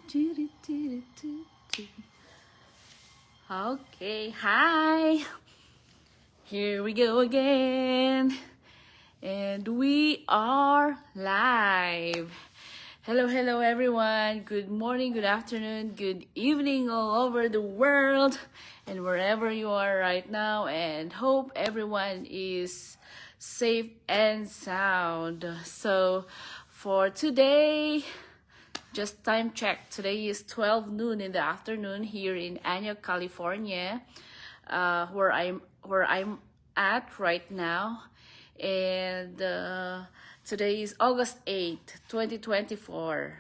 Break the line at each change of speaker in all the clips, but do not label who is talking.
Okay, hi. Here we go again. And we are live. Hello everyone. Good morning, good afternoon, good evening all over the world and wherever you are right now, and hope everyone is safe and sound. So for today, just time check. Today is 12 noon in the afternoon here in Antioch, California, where I'm at right now. And today is August 8th, 2024,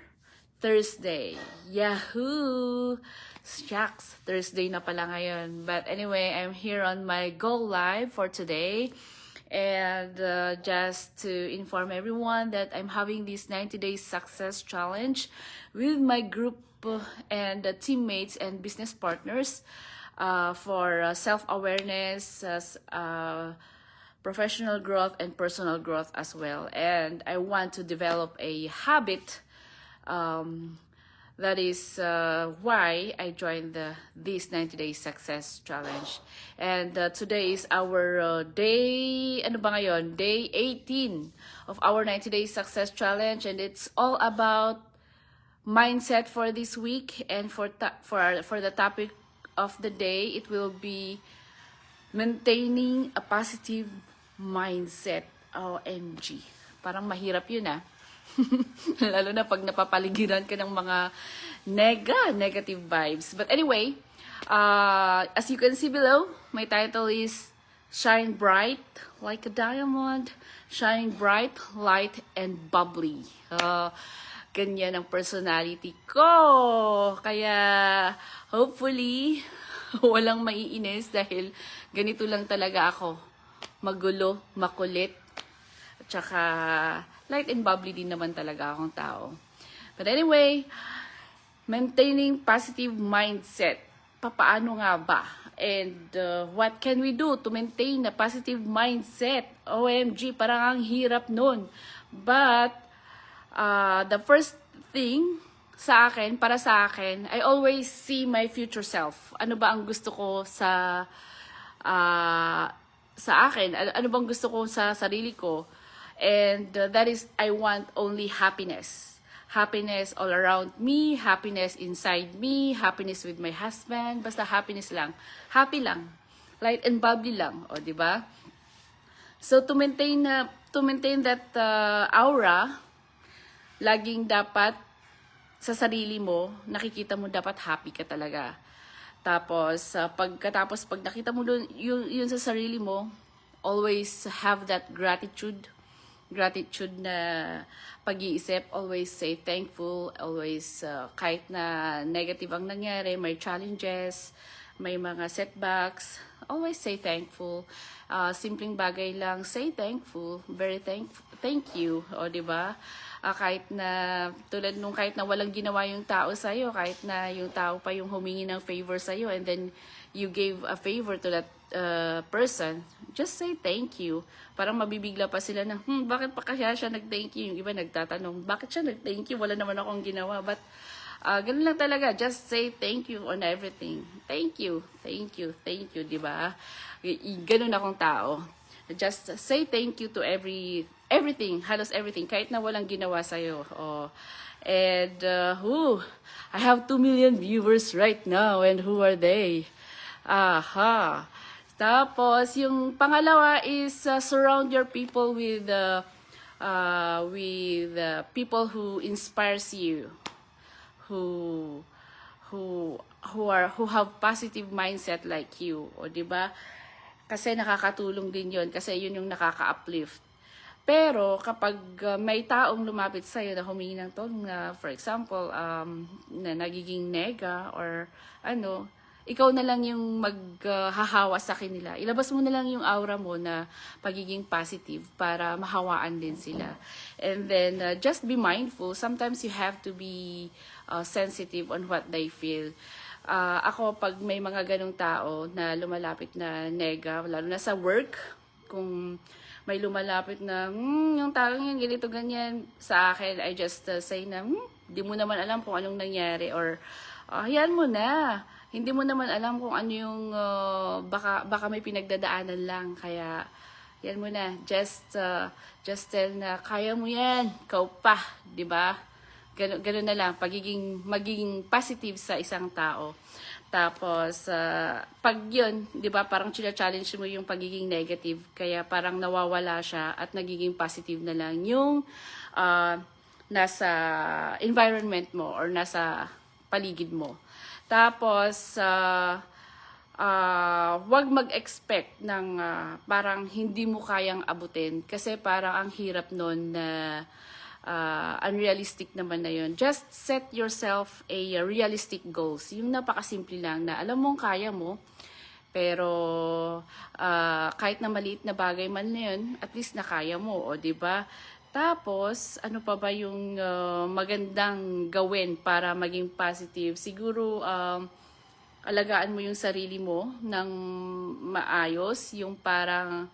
Thursday. Yahoo! Shucks, Thursday na pala ngayon. But anyway, I'm here on my Go Live for today. And just to inform everyone that I'm having this 90 Days Success Challenge with my group and teammates and business partners for self-awareness, professional growth, and personal growth as well. And I want to develop a habit. That is why I joined this 90 Days Success Challenge. And today is our day 18 of our 90 Days Success Challenge. And it's all about mindset for this week. And for the topic of the day, it will be maintaining a positive mindset. OMG. Parang mahirap yun ah. Lalo na pag napapaligiran ka ng mga negative vibes. But anyway, as you can see below, my title is Shine Bright Like a Diamond, Shine Bright, Light, and Bubbly. Ganyan ang personality ko. Kaya, hopefully, walang maiinis dahil ganito lang talaga ako. Magulo, makulit, at saka light and bubbly din naman talaga akong tao. But anyway, maintaining positive mindset. Papaano nga ba? And what can we do to maintain a positive mindset? OMG, parang ang hirap nun. But the first thing para sa akin, I always see my future self. Ano ba ang gusto ko sa akin? Ano bang gusto ko sa sarili ko? And that is, I want only happiness. Happiness all around me, happiness inside me, happiness with my husband, basta happiness lang. Happy lang. Light and bubbly lang, o di ba? So to maintain that aura, laging dapat sa sarili mo, nakikita mo dapat happy ka talaga. Tapos pag nakita mo yun sa sarili mo, always have that gratitude na pag-iisip, always say thankful, always kahit na negative ang nangyari, may challenges, may mga setbacks, always say thankful. Simpleng bagay lang, say thankful, very thank you, o di ba? Kahit na tulad nung kahit na walang ginawa yung tao sa iyo, kahit na yung tao pa yung humingi ng favor sa iyo, and then you gave a favor to that person, just say thank you. Parang mabibigla pa sila na, bakit pa kaya siya nag-thank you? Yung iba nagtatanong, bakit siya nag-thank you? Wala naman akong ginawa. But ganun lang talaga, just say thank you on everything. Thank you, di ba? Ganun akong tao. Just say thank you to everything, halos everything, kahit na walang ginawa sa'yo. And I have 2 million viewers right now, and who are they? Aha. Tapos, yung pangalawa is surround your people with people who inspires you, who have positive mindset like you, o di ba? Kasi nakakatulong din 'yon, kasi yun yung nakaka-uplift. Pero kapag may taong lumapit sa iyo na humingi ng tulong, na for example, na nagiging nega or ano, ikaw na lang yung maghahawa sa kanila. Ilabas mo na lang yung aura mo na pagiging positive para mahawaan din sila. And then, just be mindful. Sometimes you have to be sensitive on what they feel. Ako, pag may mga ganong tao na lumalapit na nega, lalo na sa work, kung may lumalapit na, yung taong yan, ganito, ganyan, sa akin, I just say na, Hindi mo naman alam kung anong nangyari or hayaan mo na. Hindi mo naman alam kung ano yung baka may pinagdadaanan lang. Kaya yan mo na. Just tell na kaya mo yan. Ikaw pa, 'di ba? Ganun na lang, magiging positive sa isang tao. Tapos, pag yun, di ba, parang challenge mo yung pagiging negative, kaya parang nawawala siya at nagiging positive na lang yung nasa environment mo or nasa paligid mo. Tapos, wag mag-expect ng parang hindi mo kayang abutin kasi parang ang hirap nun na unrealistic naman na yun. Just set yourself a realistic goals. Yung napakasimple lang na alam mong kaya mo, pero kahit na maliit na bagay man na yun, at least nakaya mo, o 'di ba? Tapos, ano pa ba yung magandang gawin para maging positive? Siguro, alagaan mo yung sarili mo ng maayos, yung parang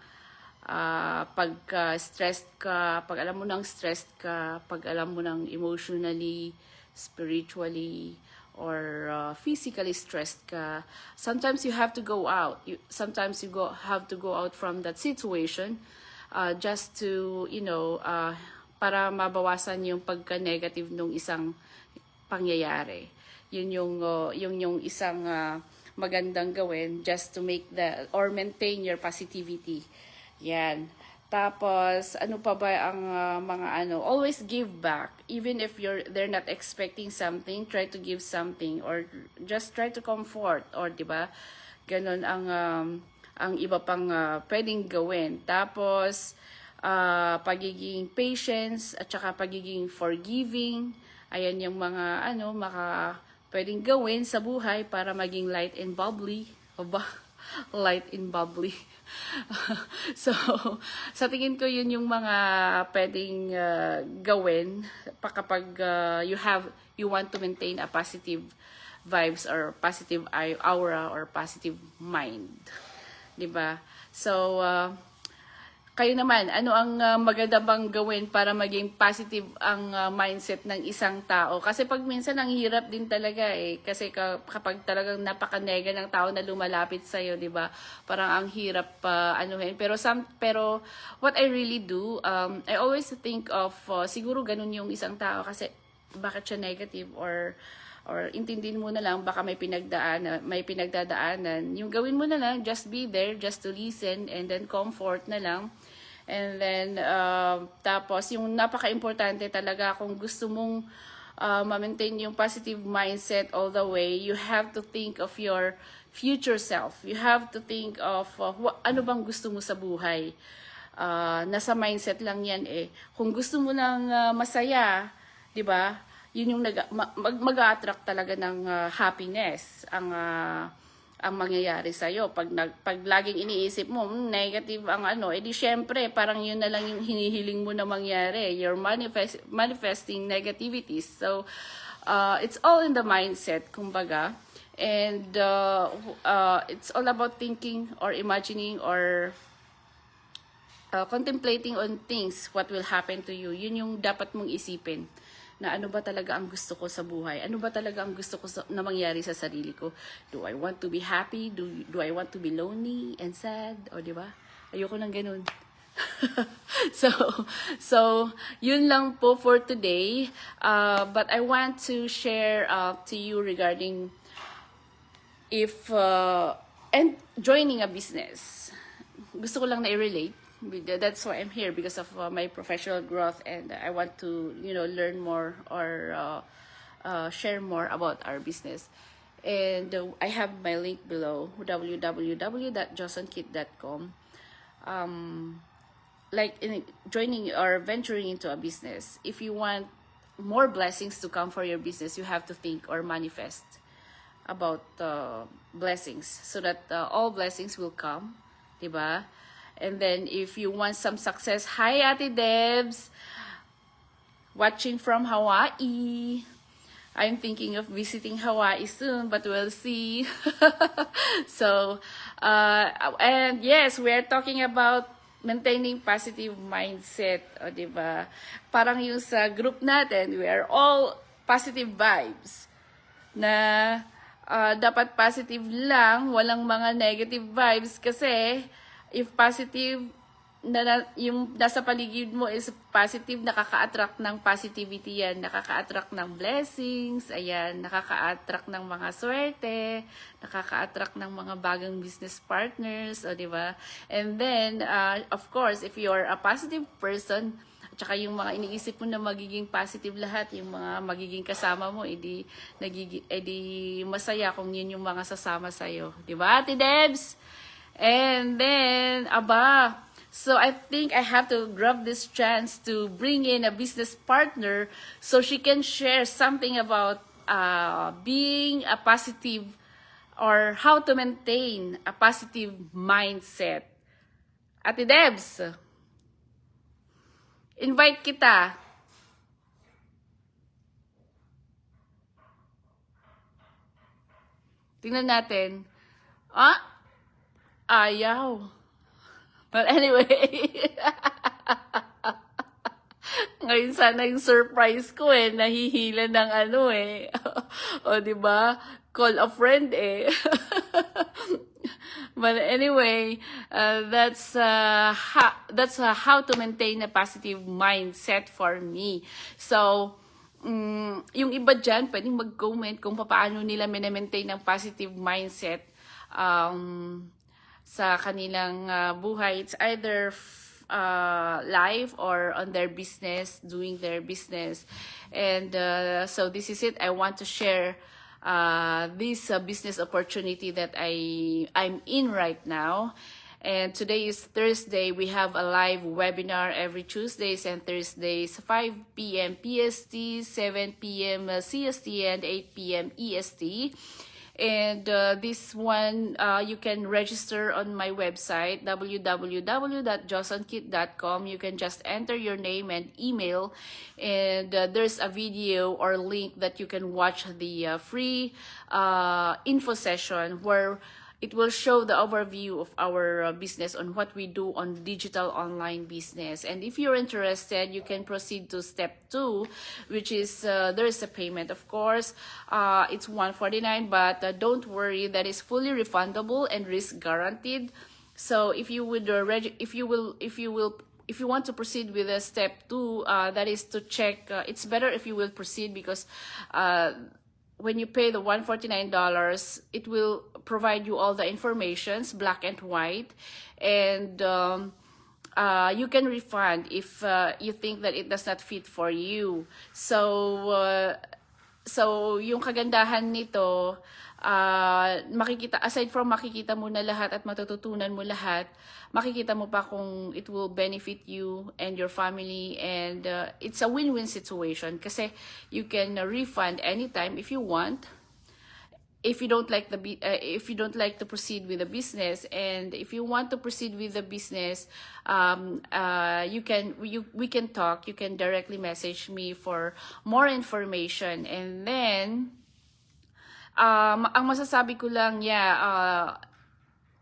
pag stressed ka, pag alam mo nang stressed ka, pag alam mo nang emotionally, spiritually, or physically stressed ka, sometimes you have to go out. Sometimes you have to go out from that situation just to, para mabawasan yung pagka-negative nung isang pangyayari. Yun yung isang magandang gawin just to make or maintain your positivity. Yan. Tapos, ano pa ba ang always give back. Even if they're not expecting something, try to give something or just try to comfort or 'di ba? Ganon ang iba pang pwedeng gawin. Tapos, pagiging patience at saka pagiging forgiving. Ayan yung mga pwedeng gawin sa buhay para maging light and bubbly. O ba? Light and bubbly. So, sa tingin ko yun yung mga pwedeng gawin kapag you want to maintain a positive vibes or positive aura or positive mind. 'Di ba? So, kayo naman, ano ang maganda bang gawin para maging positive ang mindset ng isang tao? Kasi pag minsan ang hirap din talaga eh. Kasi kapag talagang napaka-nega ng tao na lumalapit sa iyo, 'di ba? Parang ang hirap anuhin. Pero what I really do, I always think of siguro ganun yung isang tao kasi bakit siya negative or intindihin mo na lang baka may pinagdadaanan. Yung gawin mo na lang, just be there, just to listen and then comfort na lang. And then tapos yung napaka-importante talaga kung gusto mong ma-maintain yung positive mindset all the way, you have to think of your future self. You have to think of ano bang gusto mo sa buhay. Nasa mindset lang yan eh. Kung gusto mo ng masaya, 'di ba? Yun yung mag-a-attract talaga ng happiness ang mangyayari sa iyo pag laging iniisip mo negative ang edi syempre parang yun na lang yung hinihiling mo na mangyari. You're manifesting negativities. So it's all in the mindset kumbaga, and it's all about thinking or imagining or contemplating on things what will happen to you. Yun yung dapat mong isipin na ano ba talaga ang gusto ko sa buhay? Ano ba talaga ang gusto ko na mangyari sa sarili ko? Do I want to be happy? Do I want to be lonely and sad? O, di ba? Ayoko nang ganun. So, yun lang po for today. But I want to share to you regarding and joining a business. Gusto ko lang na i-relate. That's why I'm here, because of my professional growth, and I want to learn more or share more about our business. And I have my link below, www.josonkit.com. Like joining or venturing into a business, if you want more blessings to come for your business, you have to think or manifest about blessings so that all blessings will come, diba? And then, if you want some success, hi Ate Debs, watching from Hawaii. I'm thinking of visiting Hawaii soon, but we'll see. So, and yes, we're talking about maintaining positive mindset, o diba? Parang yung sa group natin, we are all positive vibes. Na dapat positive lang, walang mga negative vibes kasi if positive yung nasa paligid mo is positive, nakaka-attract ng positivity yan, nakaka-attract ng blessings, ayan, nakaka-attract ng mga swerte, nakaka-attract ng mga bagong business partners, o di ba? And then, of course, if you're a positive person, at saka yung mga iniisip mo na magiging positive lahat, yung mga magiging kasama mo, edi masaya kung yun yung mga sasama sa'yo. Diba, Ate Debs? And then, so I think I have to grab this chance to bring in a business partner so she can share something about being a positive or how to maintain a positive mindset. Ate Debs, invite kita. Tingnan natin. Ayaw. But anyway, ngayon sana yung surprise ko nahihila ng o di ba? Call a friend But anyway, that's how to maintain a positive mindset for me. So, yung iba dyan, pwedeng mag-comment kung paano nila maintain ang positive mindset sa kanilang buhay. It's either life or on their business, doing their business. And so this is it. I want to share this business opportunity that I'm in right now. And today is Thursday. We have a live webinar every Tuesdays and Thursdays, 5 p.m. PST, 7 p.m. CST, and 8 p.m. EST. And this one, you can register on my website, www.josonkit.com. You can just enter your name and email, and there's a video or link that you can watch the free info session where it will show the overview of our business on what we do on digital online business. And if you're interested, you can proceed to step 2, which is there is a payment. Of course, it's $149, but don't worry, that is fully refundable and risk guaranteed. So if you would if you want to proceed with step 2, that is to check. It's better if you will proceed because when you pay the $149, it will provide you all the informations, black and white, and you can refund if you think that it does not fit for you. So yung kagandahan nito, makikita, aside from makikita mo na lahat at matututunan mo lahat, makikita mo pa kung it will benefit you and your family, and it's a win-win situation kasi you can refund anytime if you want. If you don't like if you don't like to proceed with the business, and if you want to proceed with the business, we can talk. You can directly message me for more information. And then ang masasabi ko lang,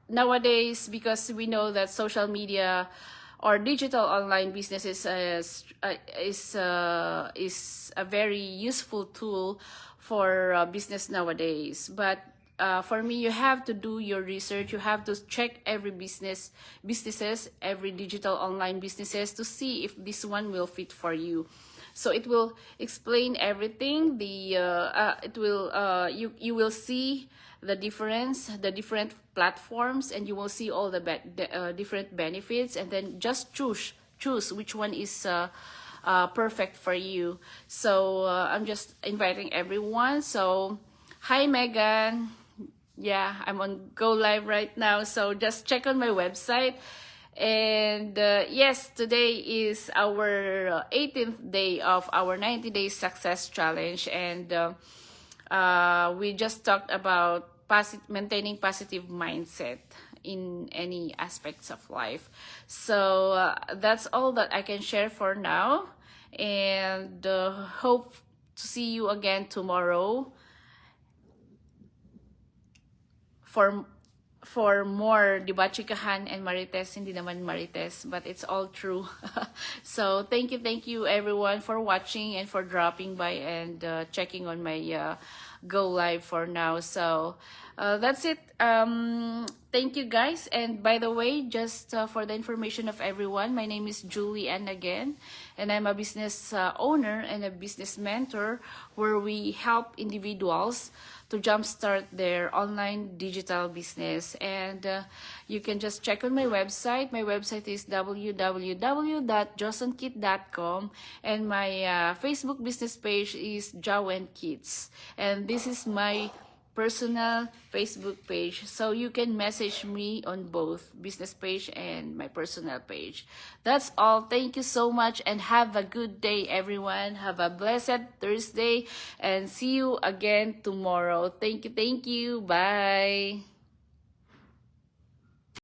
nowadays, because we know that social media or digital online businesses is a very useful tool for business nowadays. But for me, you have to do your research. You have to check every businesses, every digital online businesses to see if this one will fit for you. So it will explain everything. You will see the difference, the different platforms, and you will see all the different benefits, and then just choose which one is perfect for you. So I'm just inviting everyone. So hi Megan, I'm on Go Live right now, so just check on my website. And yes, today is our 18th day of our 90 Days Success Challenge, and we just talked about maintaining positive mindset in any aspects of life. So that's all that I can share for now, and hope to see you again tomorrow for more, di ba, chikahan and marites, hindi naman marites, but it's all true. So, thank you everyone for watching and for dropping by and checking on my go live for now. So, that's it. Thank you guys. And by the way, just for the information of everyone, my name is Julie Ann again, and I'm a business owner and a business mentor where we help individuals to jumpstart their online digital business. And you can just check on my website. My website is www.josonkit.com, and my Facebook business page is Jawen Kids. And this is my personal Facebook page, so you can message me on both business page and my personal page. That's all. Thank you so much and have a good day, everyone. Have a blessed Thursday and see you again tomorrow. Thank you. Bye.